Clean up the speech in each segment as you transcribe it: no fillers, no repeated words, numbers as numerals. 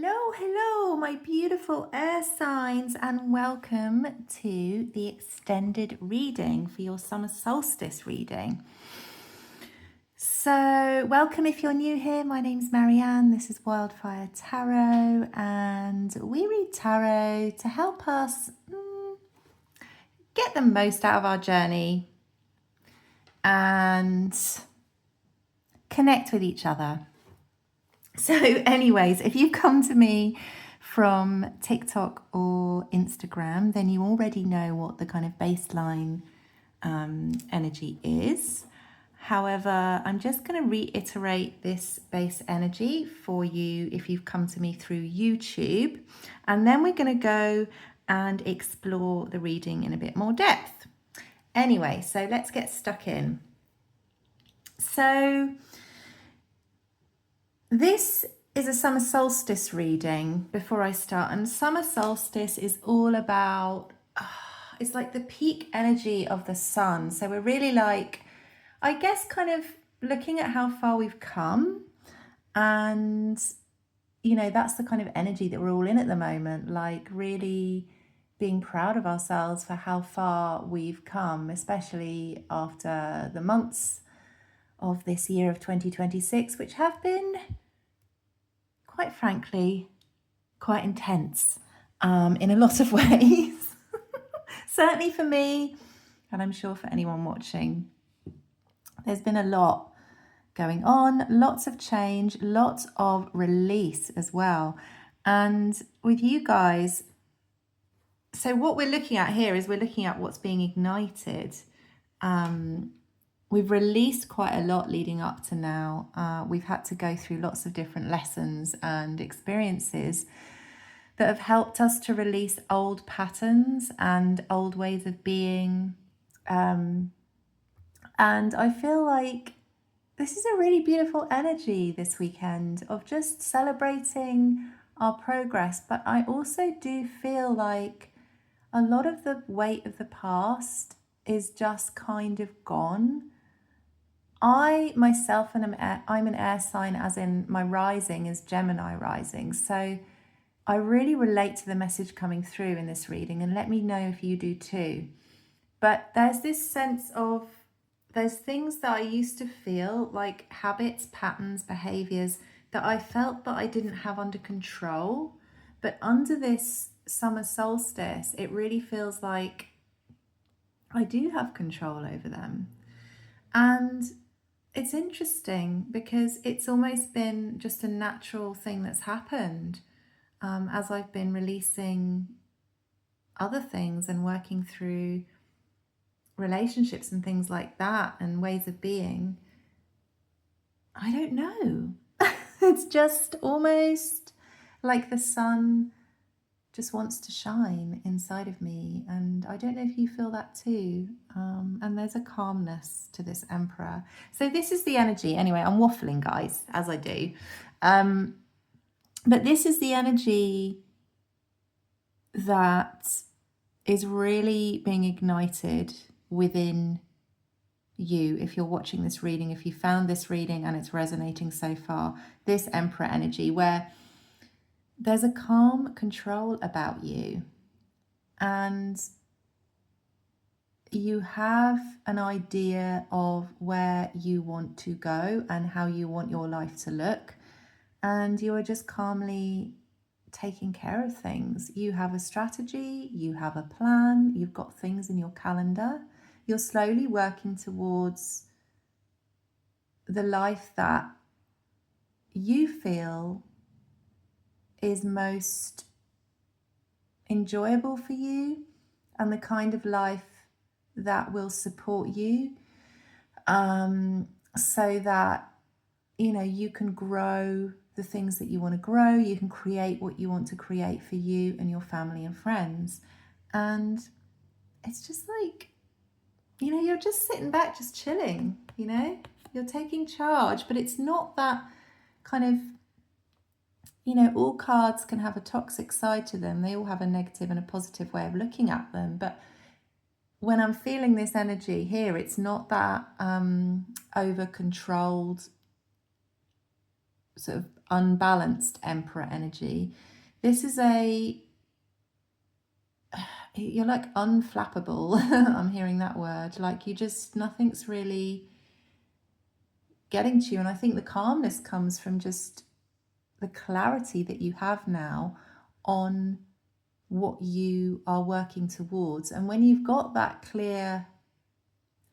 Hello, my beautiful air signs, and welcome to the extended reading for your summer solstice reading. So, welcome if you're new here. My name's Marianne. This is Wildfire Tarot, and we read tarot to help us get the most out of our journey and connect with each other. So anyways, if you come to me from TikTok or Instagram, then you already know what the kind of baseline energy is. However, I'm just going to reiterate this base energy for you if you've come to me through YouTube. And then we're going to go and explore the reading in a bit more depth. Anyway, so let's get stuck in. So this is a summer solstice reading before I start. And summer solstice is all about, it's like the peak energy of the sun. So we're really like, I guess, kind of looking at how far we've come. And, you know, that's the kind of energy that we're all in at the moment, like really being proud of ourselves for how far we've come, especially after the months of this year of 2026, which have been, quite frankly, quite intense in a lot of ways. Certainly for me, and I'm sure for anyone watching. There's been a lot going on, lots of change, lots of release as well. And with you guys, so what we're looking at here is we're looking at what's being ignited. We've released quite a lot leading up to now. We've had to go through lots of different lessons and experiences that have helped us to release old patterns and old ways of being. And I feel like this is a really beautiful energy this weekend of just celebrating our progress. But I also do feel like a lot of the weight of the past is just kind of gone. I myself, I'm an air sign, as in my rising is Gemini rising. So I really relate to the message coming through in this reading, and let me know if you do too. But there's this sense of, there's things that I used to feel like habits, patterns, behaviors that I felt that I didn't have under control. But under this summer solstice, it really feels like I do have control over them. And it's interesting because it's almost been just a natural thing that's happened as I've been releasing other things and working through relationships and things like that and ways of being. I don't know. It's just almost like the sun just wants to shine inside of me, and I don't know if you feel that too. And there's a calmness to this Emperor. So this is the energy. Anyway, I'm waffling, guys, as I do. But this is the energy that is really being ignited within you. If you're watching this reading, if you found this reading and it's resonating so far, this Emperor energy where there's a calm control about you, and you have an idea of where you want to go and how you want your life to look, and you are just calmly taking care of things. You have a strategy, you have a plan, you've got things in your calendar. You're slowly working towards the life that you feel is most enjoyable for you, and the kind of life that will support you, so that, you know, you can grow the things that you want to grow, you can create what you want to create for you and your family and friends. And it's just like, you know, you're just sitting back, just chilling, you know, you're taking charge. But it's not that kind of, you know, all cards can have a toxic side to them. They all have a negative and a positive way of looking at them. But when I'm feeling this energy here, it's not that over-controlled, sort of unbalanced Emperor energy. This is you're like unflappable. I'm hearing that word. Like you just, nothing's really getting to you. And I think the calmness comes from just the clarity that you have now on what you are working towards. And when you've got that clear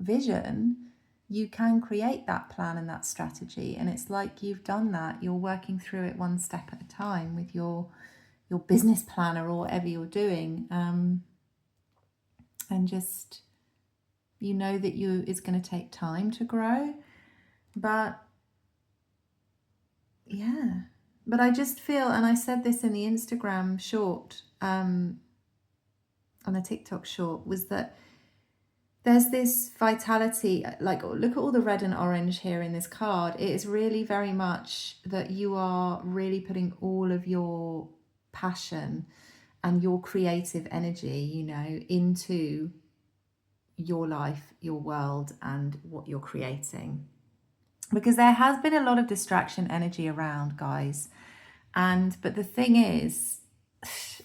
vision, you can create that plan and that strategy. And it's like you've done that. You're working through it one step at a time with your business planner or whatever you're doing. And just, you know that it's going to take time to grow. But yeah, but I just feel, and I said this in the Instagram short, on the TikTok short, was that there's this vitality, like look at all the red and orange here in this card. It is really very much that you are really putting all of your passion and your creative energy, you know, into your life, your world, and what you're creating. Because there has been a lot of distraction energy around, guys. But the thing is,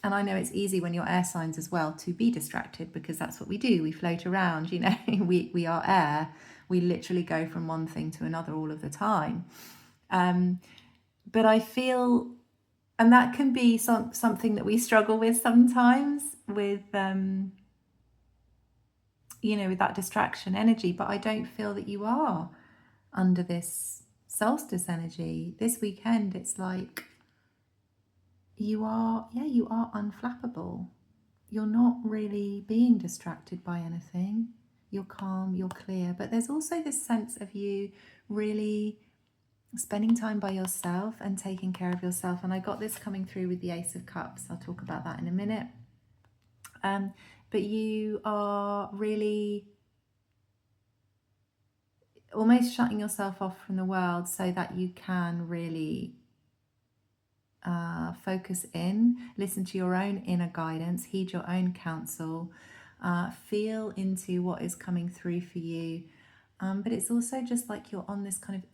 and I know it's easy when you're air signs as well to be distracted, because that's what we do. We float around, you know, we are air. We literally go from one thing to another all of the time. But I feel, and that can be something that we struggle with sometimes with, you know, with that distraction energy. But I don't feel that you are under this solstice energy. This weekend, it's like, you are unflappable. You're not really being distracted by anything. You're calm, you're clear. But there's also this sense of you really spending time by yourself and taking care of yourself. And I got this coming through with the Ace of Cups. I'll talk about that in a minute. But you are really almost shutting yourself off from the world so that you can really focus in, listen to your own inner guidance, heed your own counsel, feel into what is coming through for you. But it's also just like you're on this kind of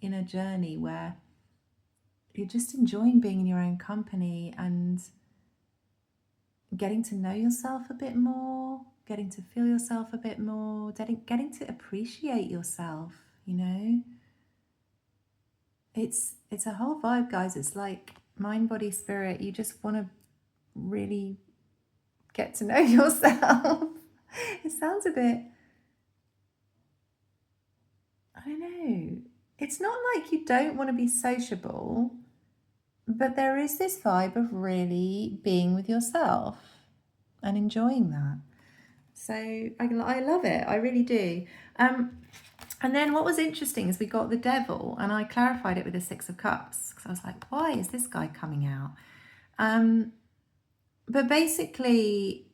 inner journey where you're just enjoying being in your own company and getting to know yourself a bit more, getting to feel yourself a bit more, getting to appreciate yourself, you know. It's a whole vibe, guys. It's like mind, body, spirit. You just want to really get to know yourself. It sounds a bit, I don't know. It's not like you don't want to be sociable, but there is this vibe of really being with yourself and enjoying that. So I love it. I really do. And then what was interesting is we got the devil, and I clarified it with the Six of Cups, because I was like, why is this guy coming out? But basically,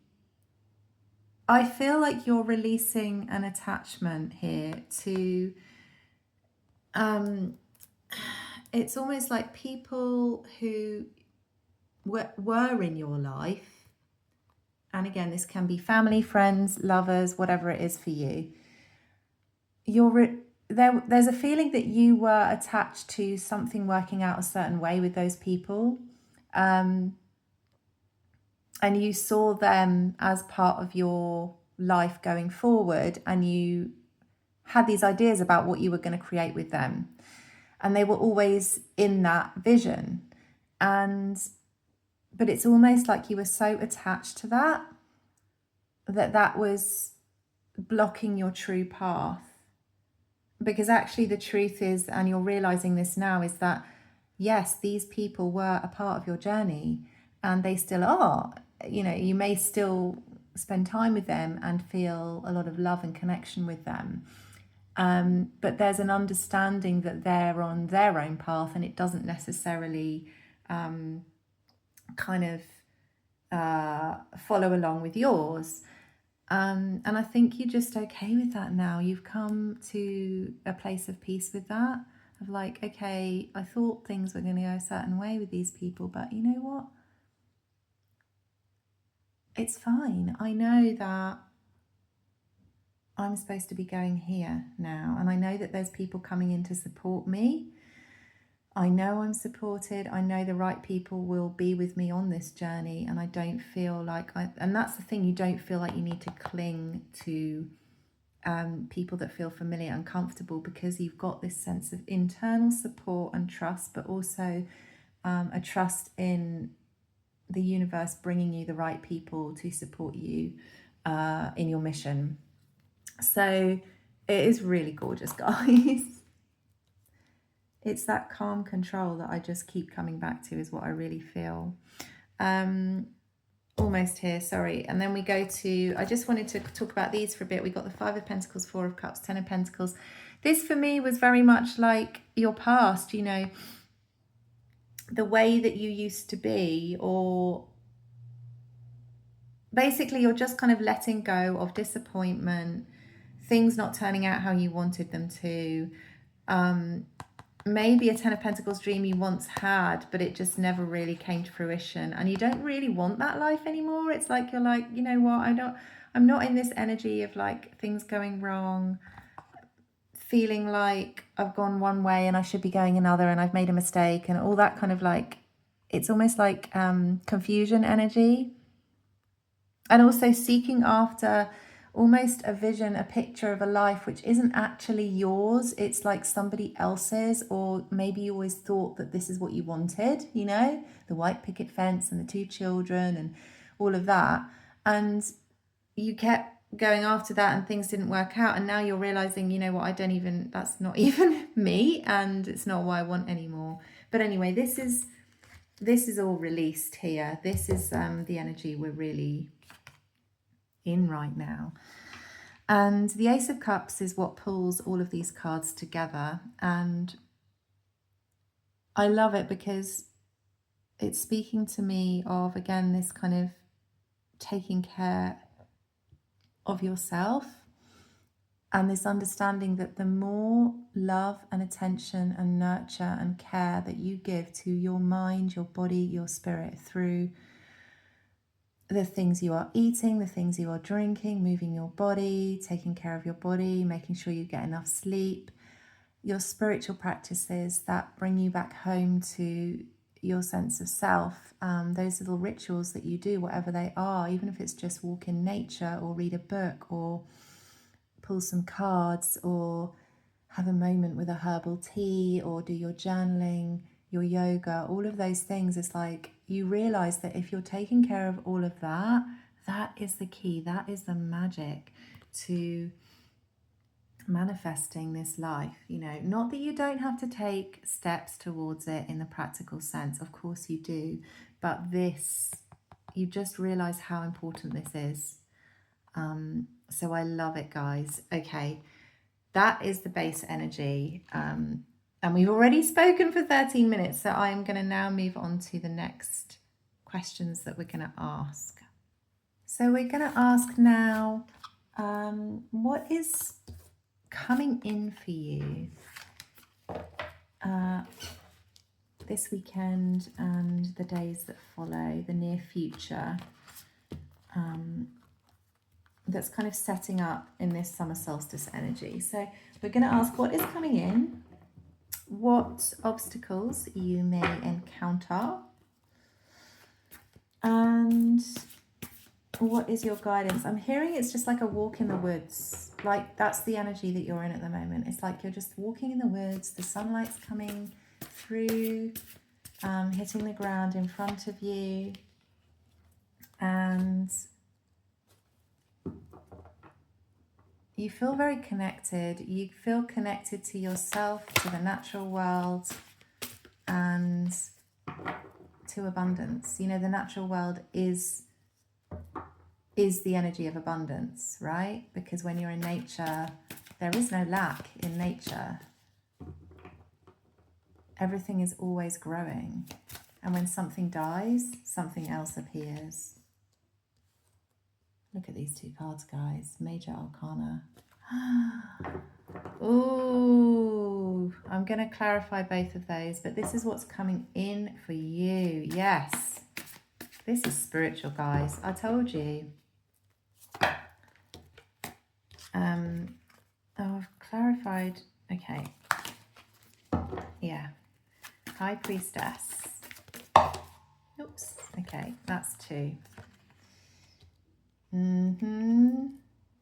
I feel like you're releasing an attachment here to, it's almost like people who were in your life. And again, this can be family, friends, lovers, whatever it is for you. There's a feeling that you were attached to something working out a certain way with those people. And you saw them as part of your life going forward, and you had these ideas about what you were going to create with them. And they were always in that vision. But it's almost like you were so attached to that was blocking your true path. Because actually the truth is, and you're realizing this now, is that yes, these people were a part of your journey, and they still are. You know, you may still spend time with them and feel a lot of love and connection with them. But there's an understanding that they're on their own path, and it doesn't necessarily kind of follow along with yours. And I think you're just okay with that now. You've come to a place of peace with that, of like, okay, I thought things were going to go a certain way with these people, but you know what? It's fine. I know that I'm supposed to be going here now, and I know that there's people coming in to support me. I know I'm supported. I know the right people will be with me on this journey, and I don't feel like and that's the thing, you don't feel like you need to cling to people that feel familiar and comfortable, because you've got this sense of internal support and trust, but also a trust in the universe bringing you the right people to support you in your mission. So it is really gorgeous, guys. It's that calm control that I just keep coming back to is what I really feel. Almost here, sorry. And then we go to, I just wanted to talk about these for a bit. We got the 5 of Pentacles, 4 of Cups, 10 of Pentacles. This for me was very much like your past, you know, the way that you used to be, or basically you're just kind of letting go of disappointment, things not turning out how you wanted them to. Maybe a 10 of Pentacles dream you once had, but it just never really came to fruition, and you don't really want that life anymore. It's like you're like, you know what, I'm not in this energy of like things going wrong, feeling like I've gone one way and I should be going another, and I've made a mistake, and all that kind of like, it's almost like confusion energy. And also seeking after almost a vision, a picture of a life which isn't actually yours. It's like somebody else's, or maybe you always thought that this is what you wanted, you know, the white picket fence and the 2 children and all of that. And you kept going after that and things didn't work out. And now you're realizing, you know what, that's not even me, and it's not what I want anymore. But anyway, this is all released here. This is the energy we're really in right now. And the Ace of Cups is what pulls all of these cards together, and I love it because it's speaking to me of, again, this kind of taking care of yourself, and this understanding that the more love and attention and nurture and care that you give to your mind, your body, your spirit, through the things you are eating, the things you are drinking, moving your body, taking care of your body, making sure you get enough sleep, your spiritual practices that bring you back home to your sense of self, those little rituals that you do, whatever they are, even if it's just walk in nature or read a book or pull some cards or have a moment with a herbal tea or do your journaling, your yoga, all of those things. It's like you realize that if you're taking care of all of that, that is the key, that is the magic to manifesting this life. You know, not that you don't have to take steps towards it in the practical sense, of course you do, but this, you just realize how important this is. So I love it, guys. Okay, that is the base energy. And we've already spoken for 13 minutes, so I am going to now move on to the next questions that we're going to ask. So we're going to ask now, what is coming in for you this weekend and the days that follow, the near future, that's kind of setting up in this summer solstice energy. So we're going to ask what is coming in, what obstacles you may encounter, and what is your guidance. I'm hearing it's just like a walk in the woods. Like that's the energy that you're in at the moment. It's like you're just walking in the woods, the sunlight's coming through, hitting the ground in front of you, and you feel very connected. You feel connected to yourself, to the natural world, and to abundance. You know, the natural world is the energy of abundance, right? Because when you're in nature, there is no lack in nature. Everything is always growing. And when something dies, something else appears. Look at these 2 cards, guys. Major Arcana. Ooh, I'm going to clarify both of those, but this is what's coming in for you. Yes. This is spiritual, guys. I told you. Oh, I've clarified. Okay. Yeah. High Priestess. Oops. Okay, that's 2.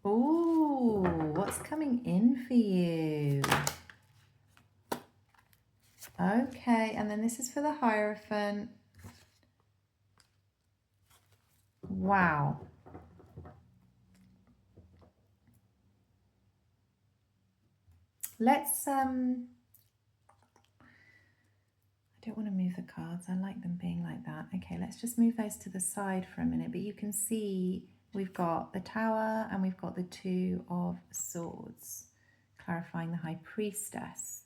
Ooh, what's coming in for you? Okay, and then this is for the Hierophant. Wow. Let's I don't want to move the cards. I like them being like that. Okay, let's just move those to the side for a minute. But you can see we've got the Tower and we've got the 2 of Swords, clarifying the High Priestess.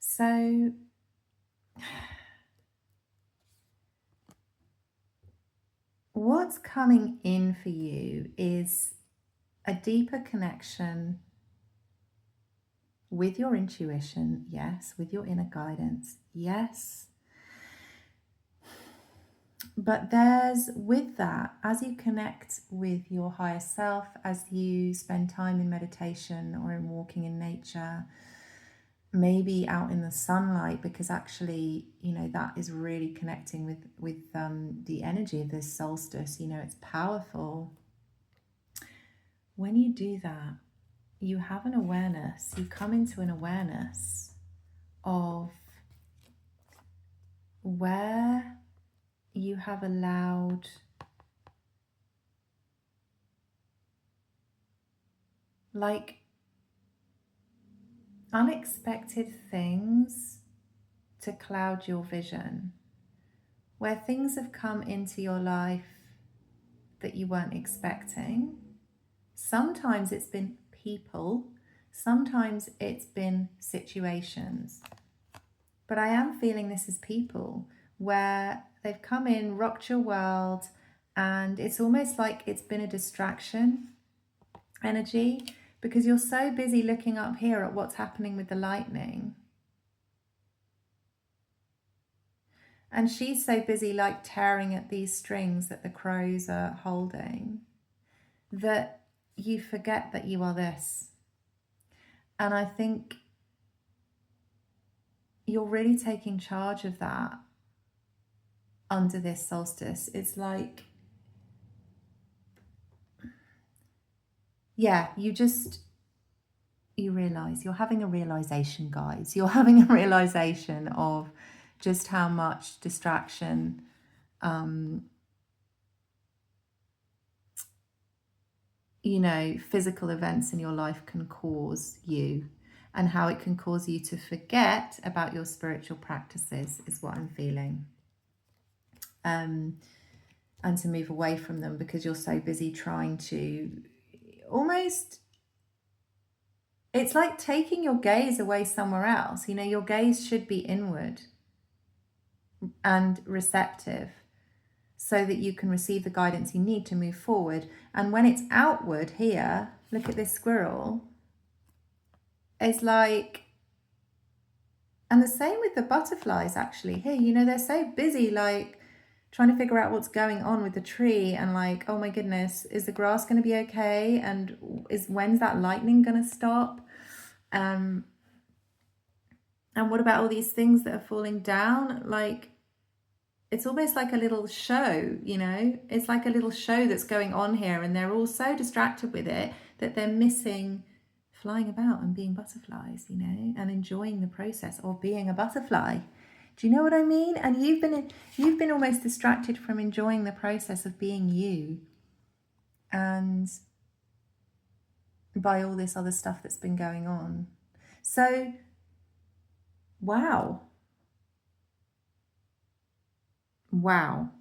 So what's coming in for you is a deeper connection with your intuition, yes, with your inner guidance, yes. But there's, with that, as you connect with your higher self, as you spend time in meditation or in walking in nature, maybe out in the sunlight, because actually, you know, that is really connecting with the energy of this solstice. You know, it's powerful. When you do that, you have an awareness, you come into an awareness of where you have allowed like unexpected things to cloud your vision, where things have come into your life that you weren't expecting. Sometimes it's been people, sometimes it's been situations, but I am feeling this is people, where they've come in, rocked your world, and it's almost like it's been a distraction energy, because you're so busy looking up here at what's happening with the lightning. And she's so busy like tearing at these strings that the crows are holding, that you forget that you are this. And I think you're really taking charge of that under this solstice. It's like, yeah, you realize, you're having a realization, guys. You're having a realization of just how much distraction you know, physical events in your life can cause you, and how it can cause you to forget about your spiritual practices is what I'm feeling. And to move away from them because you're so busy trying to almost, it's like taking your gaze away somewhere else. You know, your gaze should be inward and receptive so that you can receive the guidance you need to move forward. And when it's outward here, look at this squirrel. It's like, and the same with the butterflies actually here, you know, they're so busy like trying to figure out what's going on with the tree, and like, oh my goodness, is the grass going to be okay? And when's that lightning going to stop? And what about all these things that are falling down? Like, it's almost like a little show, you know, it's like a little show that's going on here, and they're all so distracted with it that they're missing flying about and being butterflies, you know, and enjoying the process of being a butterfly. Do you know what I mean? And you've been almost distracted from enjoying the process of being you, and by all this other stuff that's been going on. So, wow,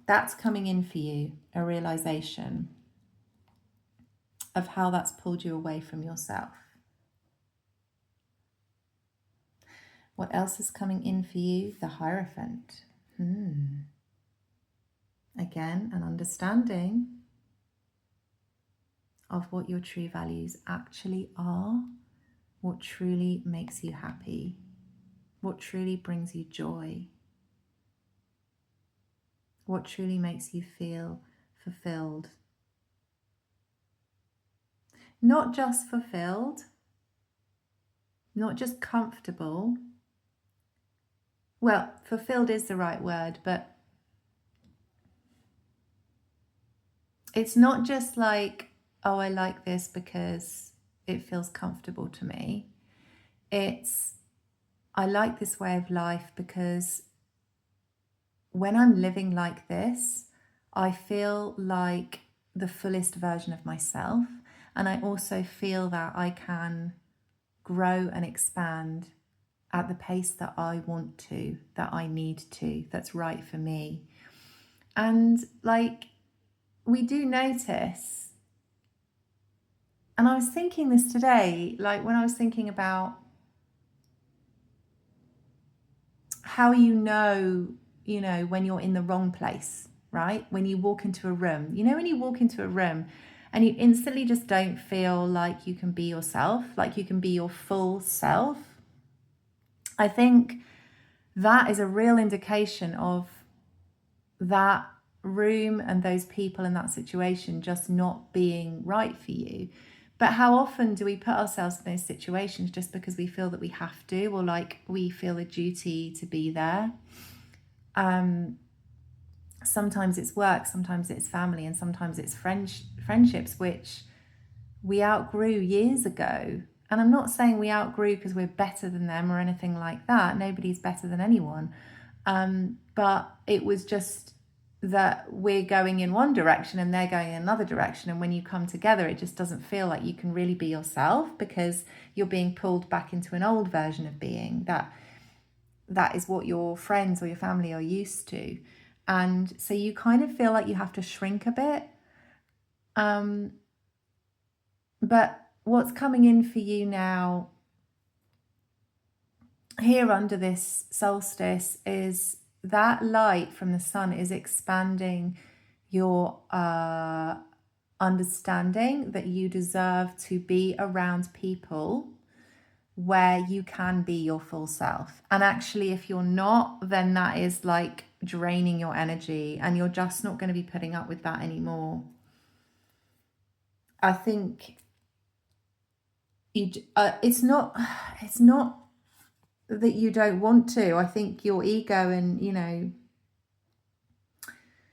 that's coming in for you, a realization of how that's pulled you away from yourself. What else is coming in for you? The Hierophant. Again, an understanding of what your true values actually are, what truly makes you happy, what truly brings you joy, what truly makes you feel fulfilled. Not just fulfilled, not just comfortable. well, fulfilled is the right word, but it's not just like, oh, I like this because it feels comfortable to me. It's, I like this way of life because when I'm living like this, I feel like the fullest version of myself. And I also feel that I can grow and expand at the pace that I want to, that I need to, that's right for me. And like, we do notice, and I was thinking this today, like when I was thinking about how you know, when you're in the wrong place, right? When you walk into a room, when you walk into a room and you instantly just don't feel like you can be yourself, like you can be your full self. I think that is a real indication of that room and those people in that situation just not being right for you. But how often do we put ourselves in those situations just because we feel that we have to, or like we feel a duty to be there? Sometimes it's work, sometimes it's family, and sometimes it's friendships which we outgrew years ago. And I'm not saying we outgrew because we're better than them or anything like that. Nobody's better than anyone. But it was just that we're going in one direction and they're going in another direction. And when you come together, it just doesn't feel like you can really be yourself because you're being pulled back into an old version of being that is what your friends or your family are used to. And so you kind of feel like you have to shrink a bit. But what's coming in for you now here under this solstice is that light from the sun is expanding your understanding that you deserve to be around people where you can be your full self. And actually, if you're not, then that is like draining your energy and you're just not going to be putting up with that anymore. I think it's not that you don't want to. I think your ego and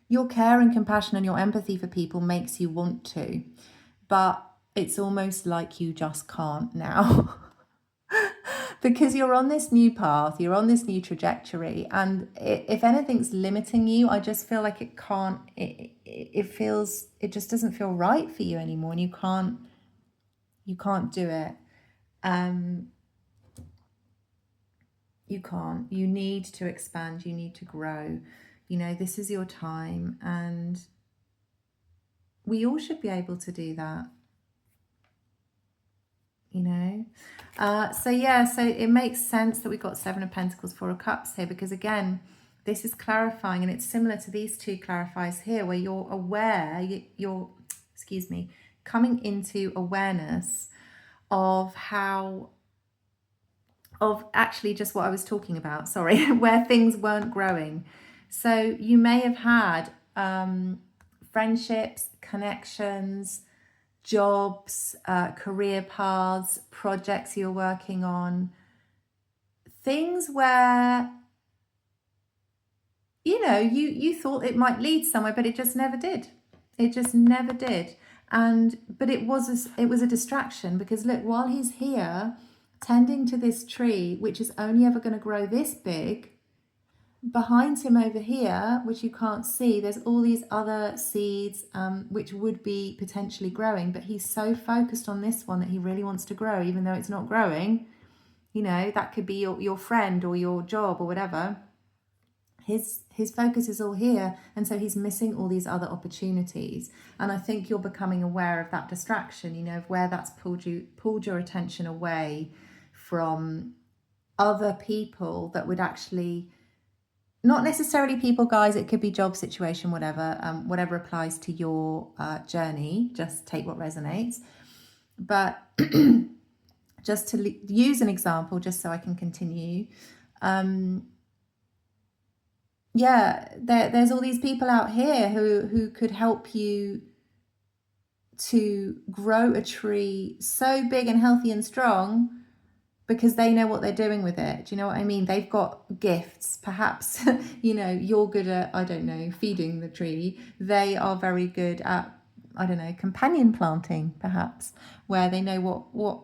your care and compassion and your empathy for people makes you want to, but it's almost like you just can't now. Because you're on this new path, you're on this new trajectory, and if anything's limiting you, I just feel like it just doesn't feel right for you anymore, and you can't do it. You need to expand, you need to grow. This is your time, and we all should be able to do that. So it makes sense that we've got Seven of Pentacles, Four of Cups here, because again, this is clarifying, and it's similar to these two clarifiers here, where you're aware, you're coming into awareness of actually just what I was talking about, where things weren't growing. So you may have had friendships, connections, jobs, career paths, projects you're working on, things where you thought it might lead somewhere, but it just never did. But it was a distraction, because look, while he's here tending to this tree, which is only ever going to grow this big, behind him over here, which you can't see, there's all these other seeds which would be potentially growing, but he's so focused on this one that he really wants to grow, even though it's not growing. That could be your friend or your job or whatever. His focus is all here, and so he's missing all these other opportunities. And I think you're becoming aware of that distraction, of where that's pulled your attention away from other people that would actually, not necessarily people, guys, it could be job situation, whatever applies to your journey. Just take what resonates. But just to use an example, just so I can continue, there's all these people out here who could help you to grow a tree so big and healthy and strong because they know what they're doing with it. Do you know what I mean? They've got gifts. Perhaps, you know, you're good at, I don't know, feeding the tree. They are very good at, I don't know, companion planting, perhaps, where they know what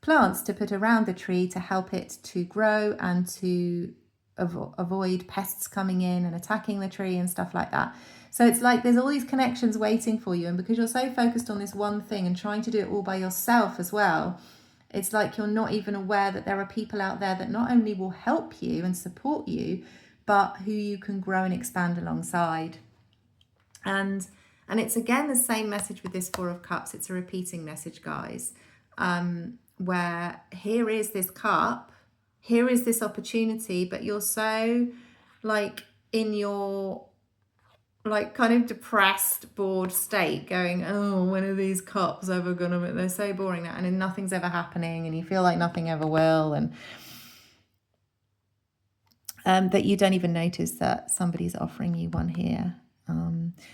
plants to put around the tree to help it to grow and to avoid pests coming in and attacking the tree and stuff like that. So it's like there's all these connections waiting for you, and because you're so focused on this one thing and trying to do it all by yourself as well, it's like you're not even aware that there are people out there that not only will help you and support you, but who you can grow and expand alongside. And it's again the same message with this Four of Cups. It's a repeating message, guys, where here is this cup, here is this opportunity, but you're so like in your like kind of depressed, bored state, going, oh, when are these cups ever gonna be? They're so boring now, and then nothing's ever happening, and you feel like nothing ever will, and that you don't even notice that somebody's offering you one here.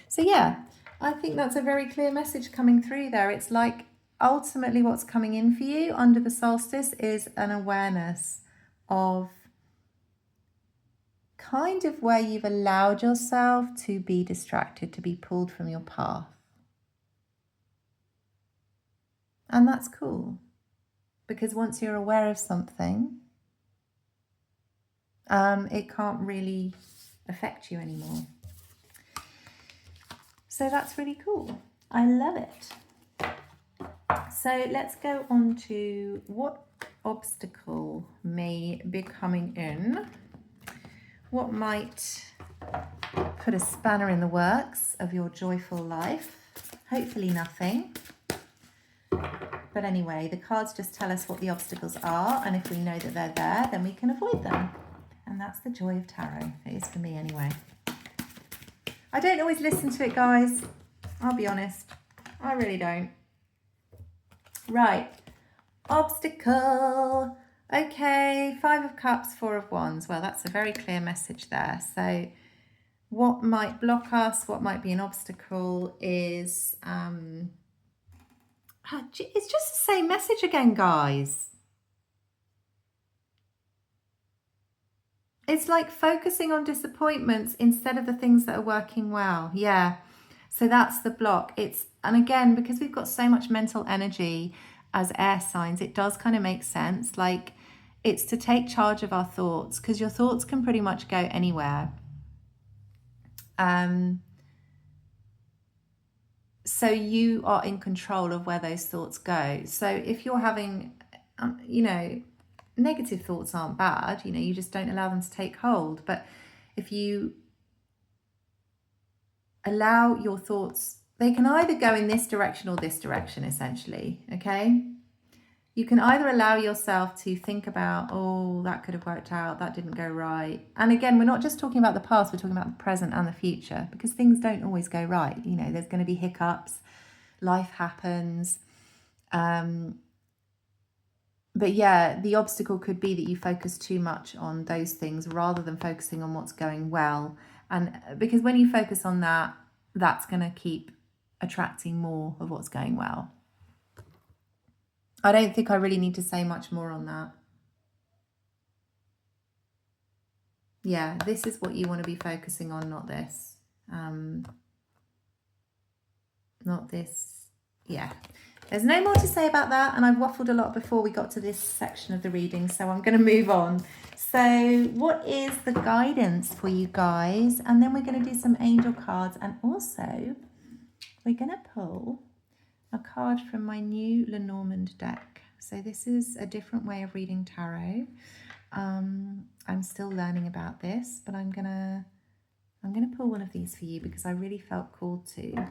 So yeah, I think that's a very clear message coming through there. It's like ultimately what's coming in for you under the solstice is an awareness of kind of where you've allowed yourself to be distracted, to be pulled from your path. And that's cool, because once you're aware of something, it can't really affect you anymore. So that's really cool. I love it. So let's go on to what obstacle may be coming in. What might put a spanner in the works of your joyful life? Hopefully nothing. But anyway, the cards just tell us what the obstacles are, and if we know that they're there, then we can avoid them. And that's the joy of tarot. It is for me anyway. I don't always listen to it, guys. I'll be honest. I really don't. Right. Obstacle. Okay. 5 of Cups, 4 of Wands. Well, that's a very clear message there. So what might block us, what might be an obstacle is... it's just the same message again, guys. It's like focusing on disappointments instead of the things that are working well. Yeah. So that's the block. And again, because we've got so much mental energy as air signs, it does kind of make sense. Like it's to take charge of our thoughts, because your thoughts can pretty much go anywhere. So you are in control of where those thoughts go. So if you're having, negative thoughts aren't bad, you just don't allow them to take hold. But if you allow your thoughts, they can either go in this direction or this direction, essentially, okay? You can either allow yourself to think about, oh, that could have worked out, that didn't go right. And again, we're not just talking about the past, we're talking about the present and the future, because things don't always go right. There's going to be hiccups, life happens. But yeah, the obstacle could be that you focus too much on those things rather than focusing on what's going well. And because when you focus on that, that's going to keep attracting more of what's going well. I don't think I really need to say much more on that. Yeah, this is what you want to be focusing on, not this. Not this. Yeah. There's no more to say about that, and I've waffled a lot before we got to this section of the reading, so I'm going to move on. So what is the guidance for you guys? And then we're going to do some angel cards, and also we're going to pull a card from my new Lenormand deck. So this is a different way of reading tarot. I'm still learning about this, but I'm gonna pull one of these for you because I really felt called to.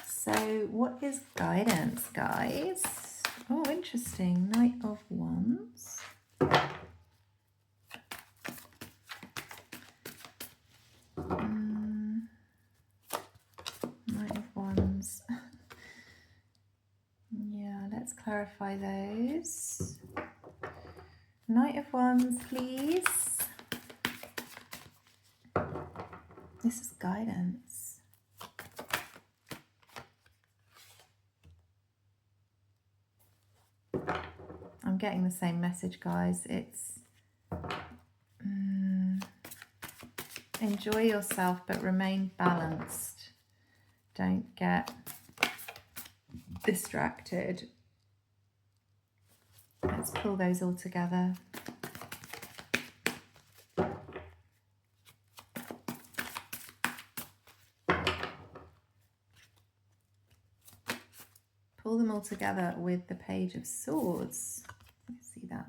So what is guidance, guys? Oh, interesting. Knight of Wands. Knight of Wands. Yeah, let's clarify those. Knight of Wands, please. This is guidance. I'm getting the same message, guys. It's enjoy yourself, but remain balanced. Don't get distracted. Let's pull those all together. Pull them all together with the Page of Swords. Let's see that.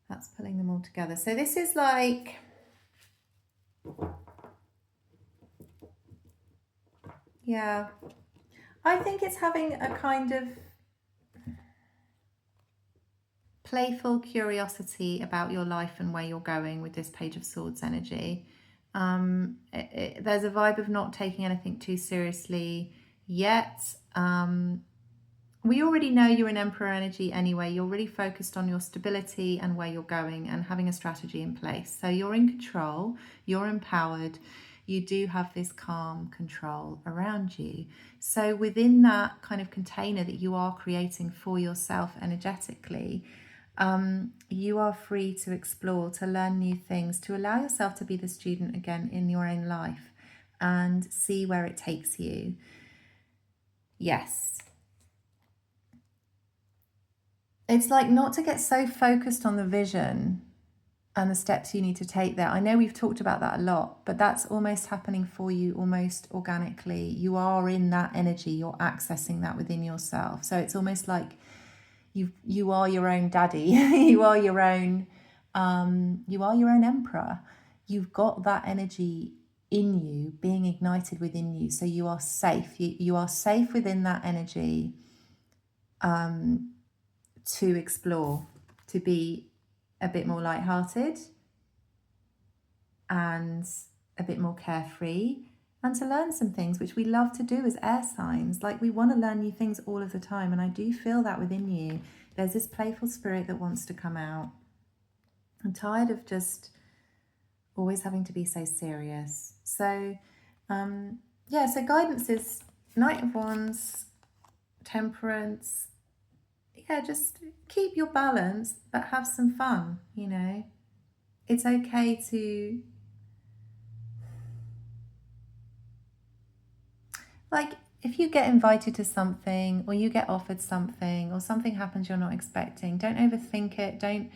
That's pulling them all together. So this is like, yeah, I think it's having a kind of playful curiosity about your life and where you're going with this Page of Swords energy. There's a vibe of not taking anything too seriously yet. We already know you're in Emperor energy anyway. You're really focused on your stability and where you're going and having a strategy in place. So you're in control, you're empowered, you do have this calm control around you. So within that kind of container that you are creating for yourself energetically, you are free to explore, to learn new things, to allow yourself to be the student again in your own life and see where it takes you. Yes. It's like not to get so focused on the vision and the steps you need to take there. I know we've talked about that a lot, but that's almost happening for you almost organically. You are in that energy, you're accessing that within yourself. So it's almost like you are your own daddy. you are your own emperor. You've got that energy in you, being ignited within you. So you are safe. You are safe within that energy. To explore, to be a bit more lighthearted and a bit more carefree, and to learn some things which we love to do as air signs. Like, we want to learn new things all of the time, and I do feel that within you. There's this playful spirit that wants to come out. I'm tired of just always having to be so serious. So yeah, so guidance is Knight of Wands, Temperance. Yeah, just keep your balance, but have some fun, you know. It's okay to, like, if you get invited to something or you get offered something or something happens you're not expecting, don't overthink it. Don't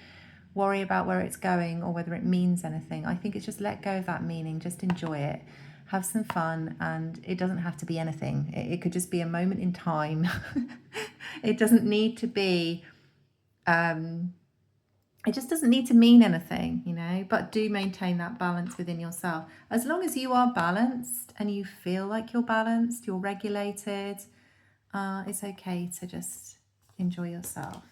worry about where it's going or whether it means anything. I think it's just let go of that meaning. Just enjoy it. Have some fun, and it doesn't have to be anything. It could just be a moment in time. It doesn't need to be, it just doesn't need to mean anything, you know, but do maintain that balance within yourself. As long as you are balanced and you feel like you're balanced, you're regulated, it's okay to just enjoy yourself.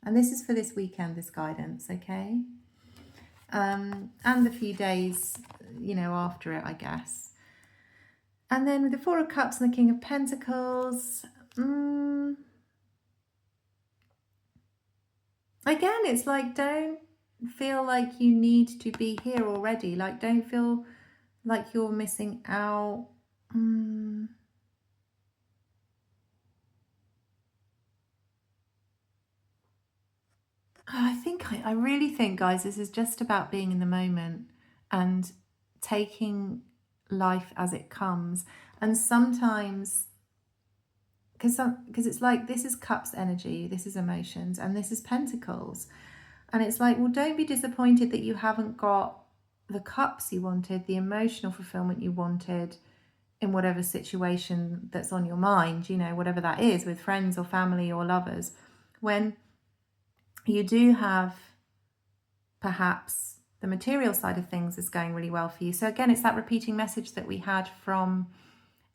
And this is for this weekend, this guidance, okay? And the few days, you know, after it, I guess. And then with the Four of Cups and the King of Pentacles, again, it's like, don't feel like you need to be here already. Like, don't feel like you're missing out. I really think, guys, this is just about being in the moment and taking life as it comes. And sometimes, because it's like, this is Cups energy, this is emotions, and this is Pentacles. And it's like, well, don't be disappointed that you haven't got the cups you wanted, the emotional fulfillment you wanted in whatever situation that's on your mind, you know, whatever that is, with friends or family or lovers. When you do have perhaps the material side of things is going really well for you. So again, it's that repeating message that we had from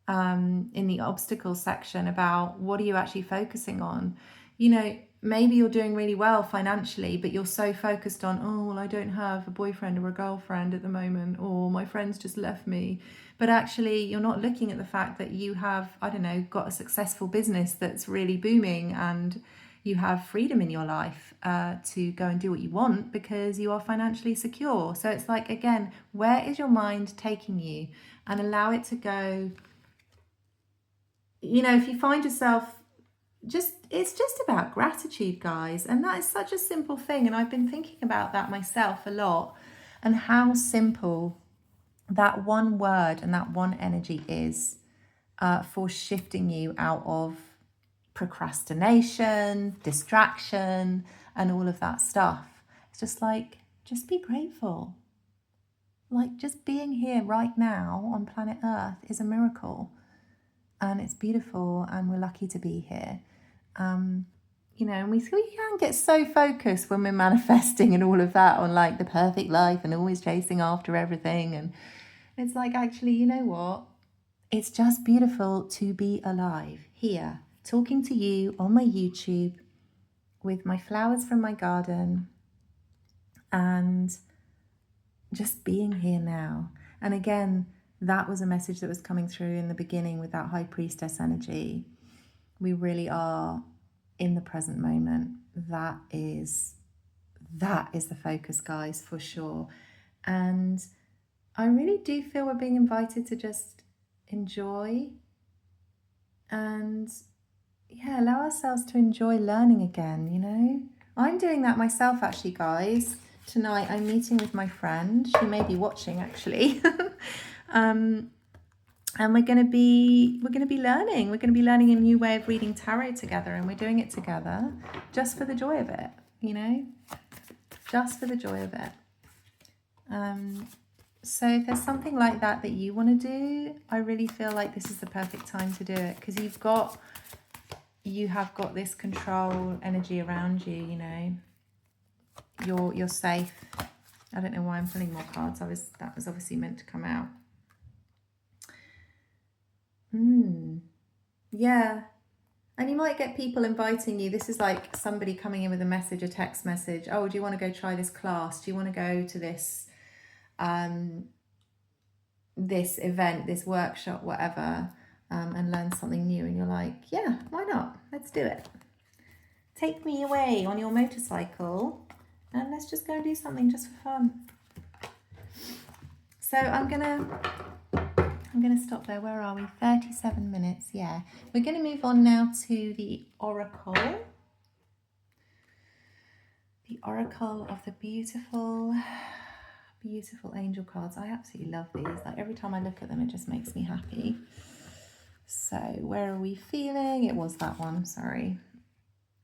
in the obstacles section about what are you actually focusing on. You know, maybe you're doing really well financially, but you're so focused on, oh, well, I don't have a boyfriend or a girlfriend at the moment, or my friends just left me. But actually, you're not looking at the fact that you have, I don't know, got a successful business that's really booming, and you have freedom in your life to go and do what you want because you are financially secure. So it's like, again, where is your mind taking you? And allow it to go. You know, if you find yourself it's just about gratitude, guys. And that is such a simple thing. And I've been thinking about that myself a lot, and how simple that one word and that one energy is for shifting you out of procrastination, distraction, and all of that stuff. It's just like, just be grateful. Like, just being here right now on planet Earth is a miracle, and it's beautiful, and we're lucky to be here. You know, and we can get so focused when we're manifesting and all of that on like the perfect life and always chasing after everything. And it's like, actually, you know what? It's just beautiful to be alive here, talking to you on my YouTube with my flowers from my garden, and just being here now. And again, that was a message that was coming through in the beginning with that High Priestess energy. We really are in the present moment. That is the focus, guys, for sure. And I really do feel we're being invited to just enjoy and allow ourselves to enjoy learning again, you know. I'm doing that myself, actually, guys. Tonight I'm meeting with my friend. She may be watching, actually. And we're going to be learning. We're going to be learning a new way of reading tarot together, and we're doing it together just for the joy of it, you know, just for the joy of it. So if there's something like that you want to do, I really feel like this is the perfect time to do it, because you have got this control energy around you, you know. You're safe. I don't know why I'm pulling more cards. That was obviously meant to come out. Yeah. And you might get people inviting you. This is like somebody coming in with a message, a text message. Oh, do you want to go try this class? Do you want to go to this this event, this workshop, whatever, and learn something new? And you're like, yeah, why not? Let's do it. Take me away on your motorcycle and let's just go do something just for fun. So I'm gonna stop there. Where are we? 37 minutes. Yeah. We're going to move on now to the Oracle. The Oracle of the beautiful, beautiful angel cards. I absolutely love these. Like, every time I look at them, it just makes me happy. So where are we feeling? It was that one. Sorry.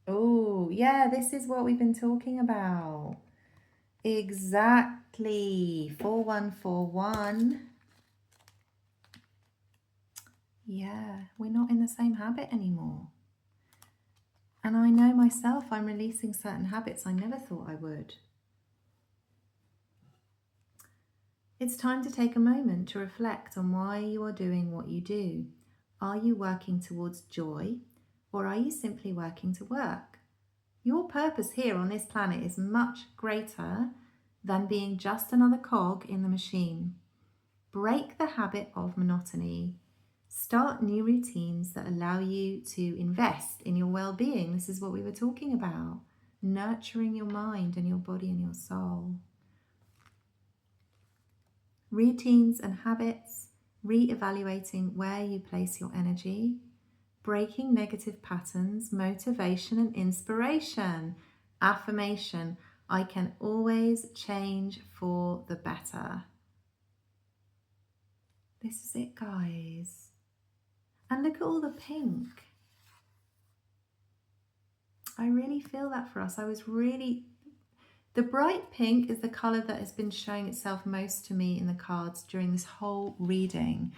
Oh, yeah. This is what we've been talking about. Exactly. 4141. Yeah, we're not in the same habit anymore. And I know myself, I'm releasing certain habits I never thought I would. It's time to take a moment to reflect on why you are doing what you do. Are you working towards joy, or are you simply working to work? Your purpose here on this planet is much greater than being just another cog in the machine. Break the habit of monotony. Start new routines that allow you to invest in your well-being. This is what we were talking about. Nurturing your mind and your body and your soul. Routines and habits. Re-evaluating where you place your energy. Breaking negative patterns. Motivation and inspiration. Affirmation. I can always change for the better. This is it, guys. And look at all the pink. I really feel that for us. The bright pink is the colour that has been showing itself most to me in the cards during this whole reading.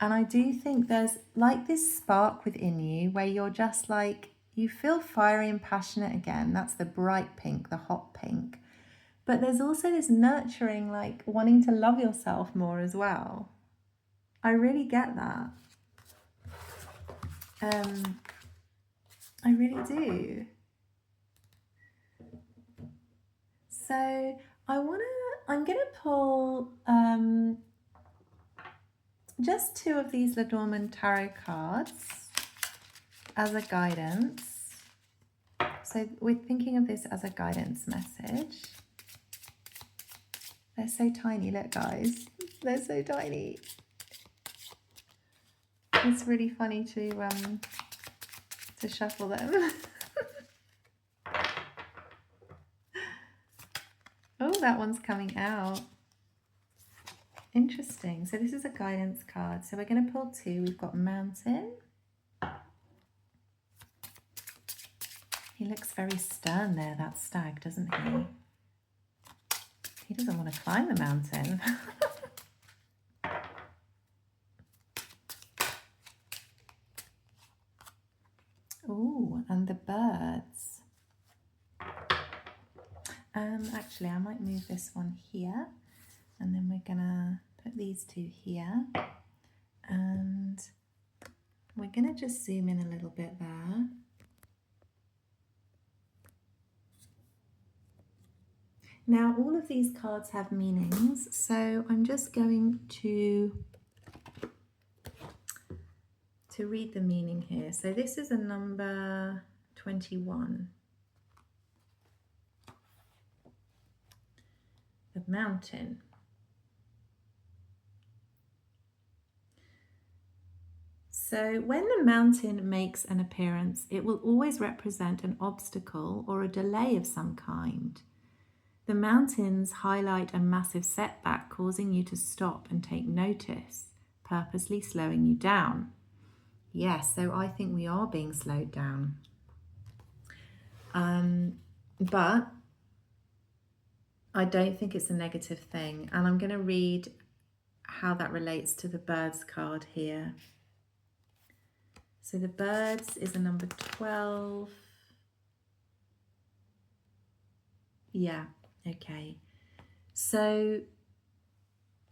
And I do think there's like this spark within you where you're just like, you feel fiery and passionate again. That's the bright pink, the hot pink. But there's also this nurturing, like wanting to love yourself more as well. I really get that. I really do. So I'm gonna pull just 2 of these Lenormand Tarot cards as a guidance. So we're thinking of this as a guidance message. They're so tiny, look guys, they're so tiny. It's really funny to to shuffle them. Oh, that one's coming out. Interesting. So this is a guidance card. So we're going to pull two. We've got Mountain. He looks very stern there, that stag, doesn't he? He doesn't want to climb the mountain. Oh, and the birds. Actually, I might move this one here, and then we're gonna put these two here, and we're gonna just zoom in a little bit there. Now, all of these cards have meanings, so I'm just going to read the meaning here. So this is a number 21. The mountain. So when the mountain makes an appearance, it will always represent an obstacle or a delay of some kind. The mountains highlight a massive setback, causing you to stop and take notice, purposely slowing you down. Yes, so I think we are being slowed down. But I don't think it's a negative thing. And I'm going to read how that relates to the birds card here. So the birds is a number 12. Yeah, okay. So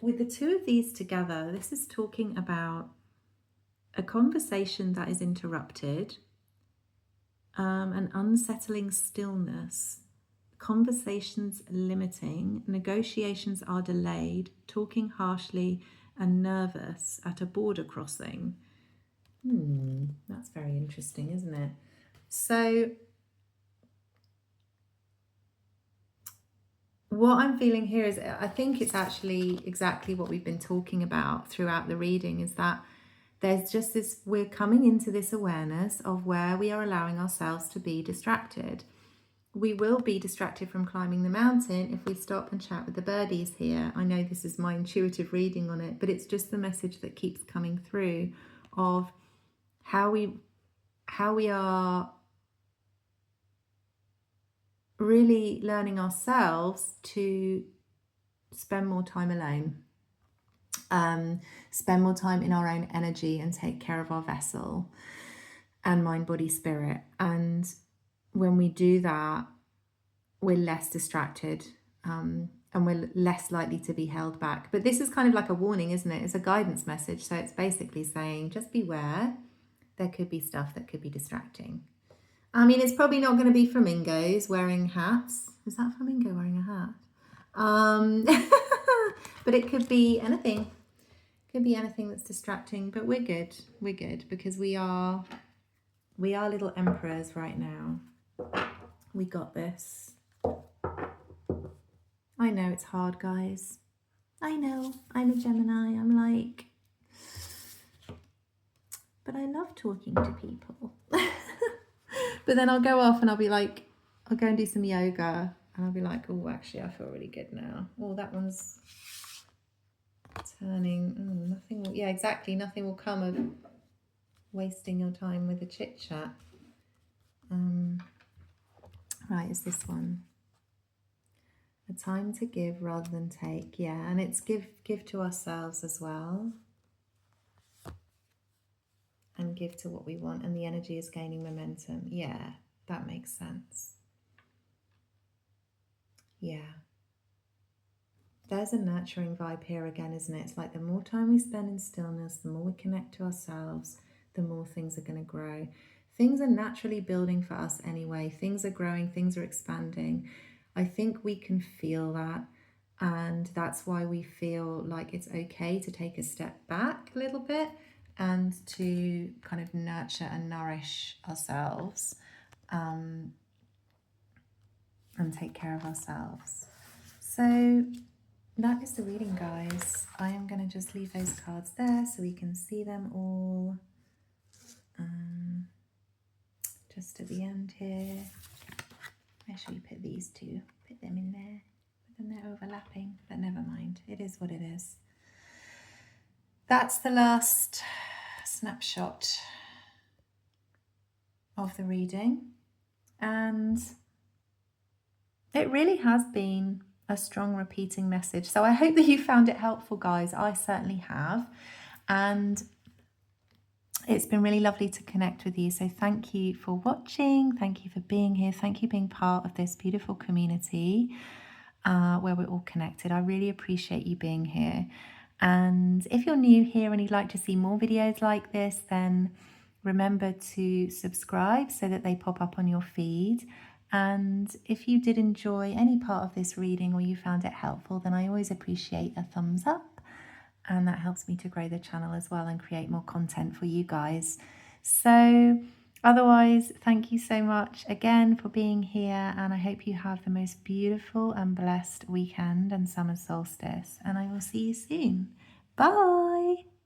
with the two of these together, this is talking about a conversation that is interrupted, an unsettling stillness, conversations limiting, negotiations are delayed, talking harshly and nervous at a border crossing. That's very interesting, isn't it? So what I'm feeling here is, I think it's actually exactly what we've been talking about throughout the reading, is that there's just this, we're coming into this awareness of where we are allowing ourselves to be distracted. We will be distracted from climbing the mountain if we stop and chat with the birdies here. I know this is my intuitive reading on it, but it's just the message that keeps coming through of how we are really learning ourselves to spend more time alone. Spend more time in our own energy and take care of our vessel and mind, body, spirit. And when we do that, we're less distracted, and we're less likely to be held back. But this is kind of like a warning, isn't it? It's a guidance message. So it's basically saying, just beware. There could be stuff that could be distracting. I mean, it's probably not going to be flamingos wearing hats. Is that a flamingo wearing a hat? But it could be anything. Could be anything that's distracting, but we're good. We're good because we are little emperors right now. We got this. I know it's hard, guys. I know. I'm a Gemini. I'm like, but I love talking to people. But then I'll go off and I'll be like, I'll go and do some yoga and I'll be like, oh, actually, I feel really good now. Oh, that one's turning. Oh, nothing will, yeah, exactly. Nothing will come of wasting your time with a chit chat. Right, is this one? A time to give rather than take. Yeah, and it's give to ourselves as well. And give to what we want, and the energy is gaining momentum. Yeah, that makes sense. Yeah. There's a nurturing vibe here again, isn't it? It's like the more time we spend in stillness, the more we connect to ourselves, the more things are going to grow. Things are naturally building for us anyway. Things are growing, things are expanding. I think we can feel that, and that's why we feel like it's okay to take a step back a little bit and to kind of nurture and nourish ourselves, and take care of ourselves. So that is the reading, guys. I am going to just leave those cards there so we can see them all. just at the end here. Where shall we put these two? Put them in there, but then they're overlapping, but never mind. It is what it is. That's the last snapshot of the reading, and it really has been a strong repeating message. So I hope that you found it helpful, guys. I certainly have, and it's been really lovely to connect with you. So thank you for watching. Thank you for being here. Thank you for being part of this beautiful community where we're all connected. I really appreciate you being here. And if you're new here and you'd like to see more videos like this, then remember to subscribe so that they pop up on your feed. And if you did enjoy any part of this reading or you found it helpful, then I always appreciate a thumbs up. And that helps me to grow the channel as well and create more content for you guys. So otherwise, thank you so much again for being here, and I hope you have the most beautiful and blessed weekend and summer solstice, and I will see you soon. Bye.